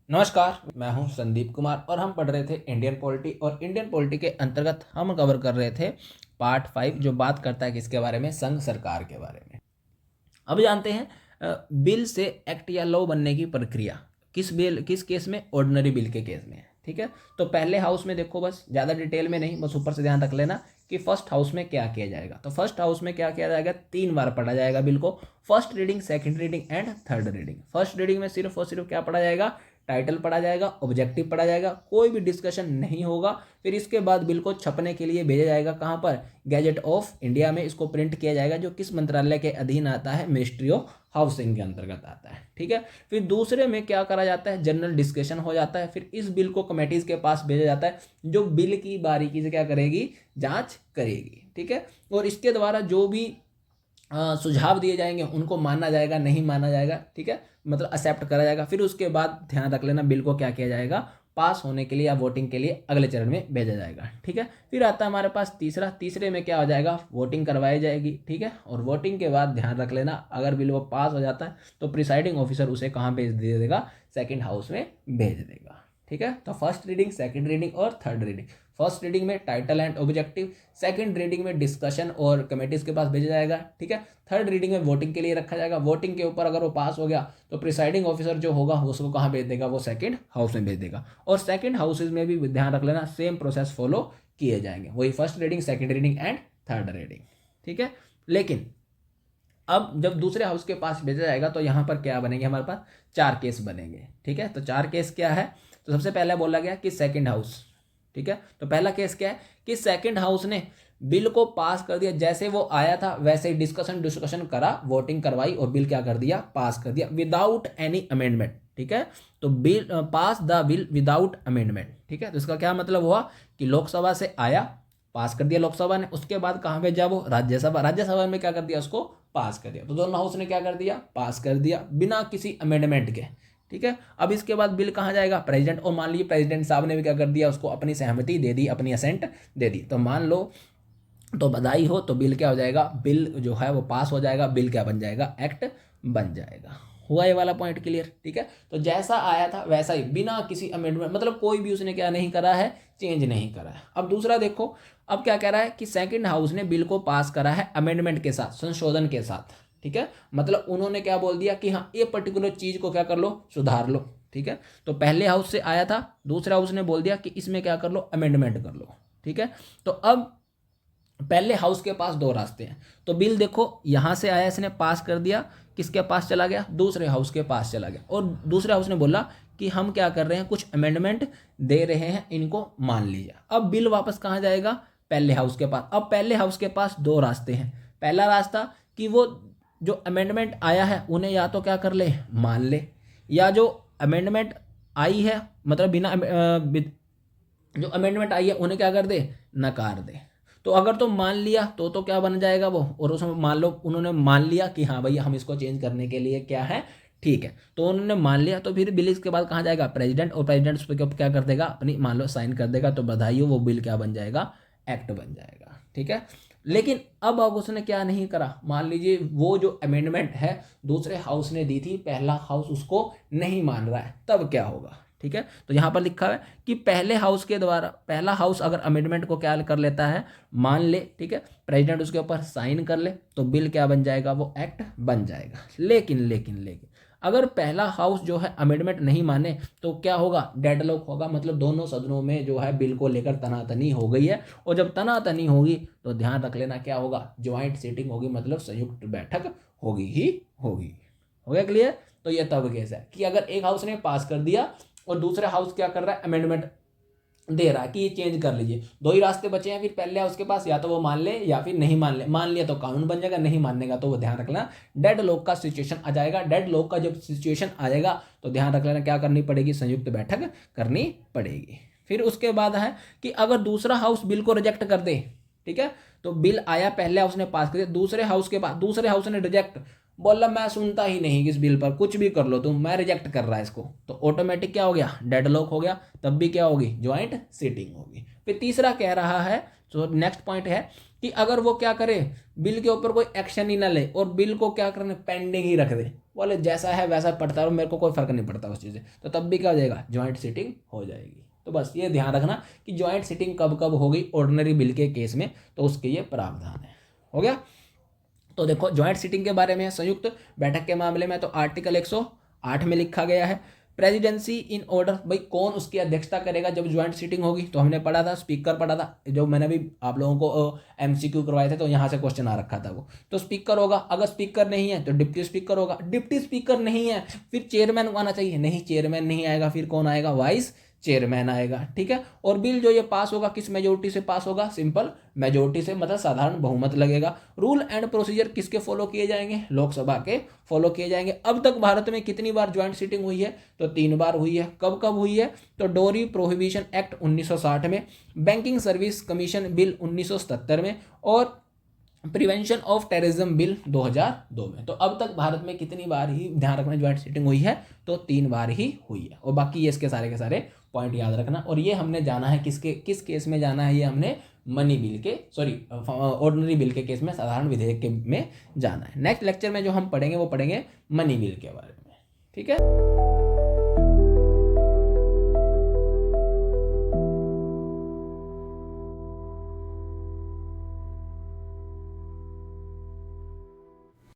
नमस्कार, मैं हूं संदीप कुमार और हम पढ़ रहे थे इंडियन पॉलिटी। और इंडियन पॉलिटी के अंतर्गत हम कवर कर रहे थे पार्ट 5, जो बात करता है किसके बारे में, संघ सरकार के बारे में। अब जानते हैं बिल से एक्ट या लॉ बनने की प्रक्रिया किस केस में, ऑर्डिनरी बिल के केस में है। ठीक है, तो पहले हाउस में देखो, बस ज़्यादा डिटेल में नहीं, बस ऊपर से ध्यान रख लेना कि फर्स्ट हाउस में क्या किया जाएगा। तो फर्स्ट हाउस में क्या किया जाएगा, 3 बार पढ़ा जाएगा बिल को। First reading, second reading and third reading. First reading में सिर्फ और सिर्फ क्या पढ़ा जाएगा, टाइटल पढ़ा जाएगा, ऑब्जेक्टिव पढ़ा जाएगा, कोई भी डिस्कशन नहीं होगा। फिर इसके बाद बिल को छपने के लिए भेजा जाएगा, कहाँ पर, गैजेट ऑफ इंडिया में इसको प्रिंट किया जाएगा, जो किस मंत्रालय के अधीन आता है, मिनिस्ट्री ऑफ हाउसिंग के अंतर्गत आता है। ठीक है, फिर दूसरे में क्या करा जाता है, जनरल डिस्कशन हो जाता है। फिर इस बिल को कमेटीज के पास भेजा जाता है, जो बिल की बारीकी से क्या करेगी, जांच करेगी। ठीक है, और इसके द्वारा जो भी सुझाव दिए जाएंगे उनको माना जाएगा, नहीं माना जाएगा। ठीक है, मतलब एक्सेप्ट करा जाएगा। फिर उसके बाद ध्यान रख लेना, बिल को क्या किया जाएगा, पास होने के लिए या वोटिंग के लिए अगले चरण में भेजा जाएगा। ठीक है, फिर आता है हमारे पास तीसरे में क्या हो जाएगा, वोटिंग करवाई जाएगी। ठीक है, और वोटिंग के बाद ध्यान रख लेना, अगर बिल वो पास हो जाता है तो प्रिसाइडिंग ऑफिसर उसे कहाँ भेज दे देगा, सेकेंड हाउस में भेज देगा। ठीक है, तो फर्स्ट रीडिंग, सेकंड रीडिंग और थर्ड रीडिंग। फर्स्ट रीडिंग में title and objective, second reading में डिस्कशन और कमेटीज के पास भेजा जाएगा। ठीक है, थर्ड रीडिंग में वोटिंग के लिए रखा जाएगा। वोटिंग के ऊपर अगर वो पास हो गया तो प्रिसाइडिंग ऑफिसर जो होगा उसको कहाँ भेज देगा, वो सेकंड हाउस में भेज देगा। और सेकंड हाउसेज में भी ध्यान रख लेना, सेम प्रोसेस फॉलो किए जाएंगे, वही first reading, second reading and third reading. ठीक है, लेकिन अब जब दूसरे हाउस के पास भेजा जाएगा तो यहाँ पर क्या बनेंगे, हमारे पास 4 केस बनेंगे। ठीक है, तो 4 केस क्या है, तो सबसे पहले बोला गया कि सेकंड हाउस। ठीक है, तो पहला केस क्या है कि सेकंड हाउस ने बिल को पास कर दिया, जैसे वो आया था वैसे ही डिस्कशन करा, वोटिंग करवाई और बिल क्या कर दिया, पास कर दिया विदाउट एनी अमेंडमेंट। ठीक है, तो bill pass the bill without amendment. ठीक है, तो इसका क्या मतलब हुआ कि लोकसभा से आया, पास कर दिया लोकसभा ने, उसके बाद कहाँ भेजा, वो राज्यसभा, राज्यसभा में क्या कर दिया, उसको पास कर दिया। तो दोनों हाउस ने क्या कर दिया, पास कर दिया बिना किसी अमेंडमेंट के। ठीक है, अब इसके बाद बिल कहाँ जाएगा, प्रेसिडेंट। और मान लीजिए प्रेसिडेंट साहब ने भी क्या कर दिया, उसको अपनी सहमति दे दी, अपनी असेंट दे दी, तो मान लो, तो बधाई हो, तो बिल क्या हो जाएगा, बिल जो है वो पास हो जाएगा, बिल क्या बन जाएगा, एक्ट बन जाएगा। हुआ ये वाला पॉइंट क्लियर। ठीक है, तो जैसा आया था वैसा ही, बिना किसी अमेंडमेंट, मतलब कोई भी उसने क्या नहीं करा है, चेंज नहीं करा है। अब दूसरा देखो, अब क्या कह रहा है कि सेकंड हाउस ने बिल को पास करा है अमेंडमेंट के साथ, संशोधन के साथ। ठीक है, मतलब उन्होंने क्या बोल दिया कि हाँ, ये पर्टिकुलर चीज को क्या कर लो, सुधार लो। ठीक है, तो पहले हाउस से आया था, दूसरे हाउस ने बोल दिया कि इसमें क्या कर लो, अमेंडमेंट कर लो। ठीक है, तो अब पहले हाउस के पास 2 रास्ते हैं। तो बिल देखो, यहां से आया, इसने पास कर दिया, किसके पास चला गया, दूसरे हाउस के पास चला गया, और दूसरे हाउस ने बोला कि हम क्या कर रहे हैं, कुछ अमेंडमेंट दे रहे हैं, इनको मान लीजिए। अब बिल वापस कहाँ जाएगा, पहले हाउस के पास। अब पहले हाउस के पास 2 रास्ते हैं। पहला रास्ता कि वो जो अमेंडमेंट आया है उन्हें या तो क्या कर ले, मान ले, या जो अमेंडमेंट आई है, मतलब जो अमेंडमेंट आई है उन्हें क्या कर दे, नकार दे। तो अगर तो मान लिया तो क्या बन जाएगा वो, और उसमें मान लो उन्होंने मान लिया कि हाँ भैया हम इसको चेंज करने के लिए क्या है, ठीक है, तो उन्होंने मान लिया, तो फिर बिल इसके बाद कहाँ जाएगा, प्रेसिडेंट, और प्रेसिडेंट उस पर क्या कर देगा, अपनी मान लो साइन कर देगा, तो बधाई हो, वो बिल क्या बन जाएगा, एक्ट बन जाएगा। ठीक है, लेकिन अब उसने क्या नहीं करा, मान लीजिए वो जो अमेंडमेंट है दूसरे हाउस ने दी थी, पहला हाउस उसको नहीं मान रहा है, तब क्या होगा। ठीक है, तो यहां पर लिखा है कि पहले हाउस के द्वारा, पहला हाउस अगर अमेंडमेंट को क्या कर लेता है, मान ले, ठीक है, प्रेसिडेंट उसके ऊपर साइन कर ले, तो बिल क्या बन जाएगा, वो एक्ट बन जाएगा। लेकिन अगर पहला हाउस जो है अमेंडमेंट नहीं माने तो क्या होगा, डेडलॉक होगा, मतलब दोनों सदनों में जो है बिल को लेकर तनातनी हो गई है। और जब तनातनी होगी तो ध्यान रख लेना क्या होगा, ज्वाइंट सीटिंग होगी, मतलब संयुक्त बैठक होगी ही होगी। हो गया क्लियर। तो ये तब केस है कि अगर एक हाउस ने पास कर दिया और दूसरा हाउस क्या कर रहा है, अमेंडमेंट दे रहा है कि ये चेंज कर लीजिए, 2 ही रास्ते बचे हैं फिर पहले हाउस के पास, या तो वो मान ले या फिर नहीं मान ले। मान लिया तो कानून बन जाएगा, नहीं मानने का तो वो ध्यान रख लेना डेड लॉक का सिचुएशन आ जाएगा। डेड लॉक का जब सिचुएशन आ जाएगा तो ध्यान रख लेना क्या करनी पड़ेगी, संयुक्त बैठक करनी पड़ेगी। फिर उसके बाद है कि अगर दूसरा हाउस बिल को रिजेक्ट कर दे, ठीक है, तो बिल आया, पहले हाउस ने पास कर दिया, दूसरे हाउस के पास, दूसरे हाउस ने रिजेक्ट, बोला मैं सुनता ही नहीं इस बिल पर, कुछ भी कर लो तुम, मैं रिजेक्ट कर रहा है इसको, तो ऑटोमेटिक क्या हो गया, डेडलॉक हो गया, तब भी क्या होगी, ज्वाइंट सीटिंग होगी। फिर तीसरा कह रहा है, तो नेक्स्ट पॉइंट है कि अगर वो क्या करे, बिल के ऊपर कोई एक्शन ही ना ले और बिल को क्या करने, पेंडिंग ही रख दे, बोले जैसा है वैसा पढ़ता रहो, मेरे को कोई फर्क नहीं पड़ता उस चीज़ से, तो तब भी क्या हो जाएगा, ज्वाइंट सिटिंग हो जाएगी। तो बस ये ध्यान रखना कि ज्वाइंट सिटिंग कब कब होगी ऑर्डिनरी बिल के केस में, तो उसके ये प्रावधान है। हो गया। तो देखो ज्वाइंट सिटिंग के बारे में संयुक्त बैठक के मामले में तो आर्टिकल 108 में लिखा गया है, प्रेसिडेंसी इन ऑर्डर, भाई कौन उसकी अध्यक्षता करेगा जब ज्वाइंट सीटिंग होगी, तो हमने पढ़ा था, स्पीकर पढ़ा था, जो मैंने भी आप लोगों को एमसीक्यू करवाए थे, तो यहाँ से क्वेश्चन आ रखा था वो, तो स्पीकर होगा, अगर स्पीकर नहीं है तो डिप्टी स्पीकर होगा, डिप्टी स्पीकर नहीं है फिर चेयरमैन आना चाहिए, नहीं चेयरमैन नहीं आएगा, फिर कौन आएगा, वाइस चेयरमैन आएगा। ठीक है। और बिल जो ये पास होगा किस मेजोरिटी से पास होगा, सिंपल मेजोरिटी से, मतलब साधारण बहुमत लगेगा। रूल एंड प्रोसीजर किसके फॉलो किए जाएंगे, लोकसभा के फॉलो किए जाएंगे। अब तक भारत में कितनी बार ज्वाइंट सीटिंग हुई है, तो 3 बार हुई है। कब कब हुई है, तो डोरी प्रोहिबिशन एक्ट 1960 में, बैंकिंग सर्विस कमीशन बिल 1977 में, और प्रिवेंशन ऑफ टेररिज्म बिल 2002 में। तो अब तक भारत में कितनी बार ही, ध्यान रखना, ज्वाइंट सीटिंग हुई है, तो 3 बार ही हुई है। और बाकी ये इसके सारे के सारे पॉइंट याद रखना। और ये हमने जाना है किस केस में जाना है, ये हमने मनी बिल के, सॉरी ऑर्डिनरी बिल के केस में, साधारण विधेयक के में जाना है। नेक्स्ट लेक्चर में जो हम पढ़ेंगे वो पढ़ेंगे मनी बिल के बारे में। ठीक है।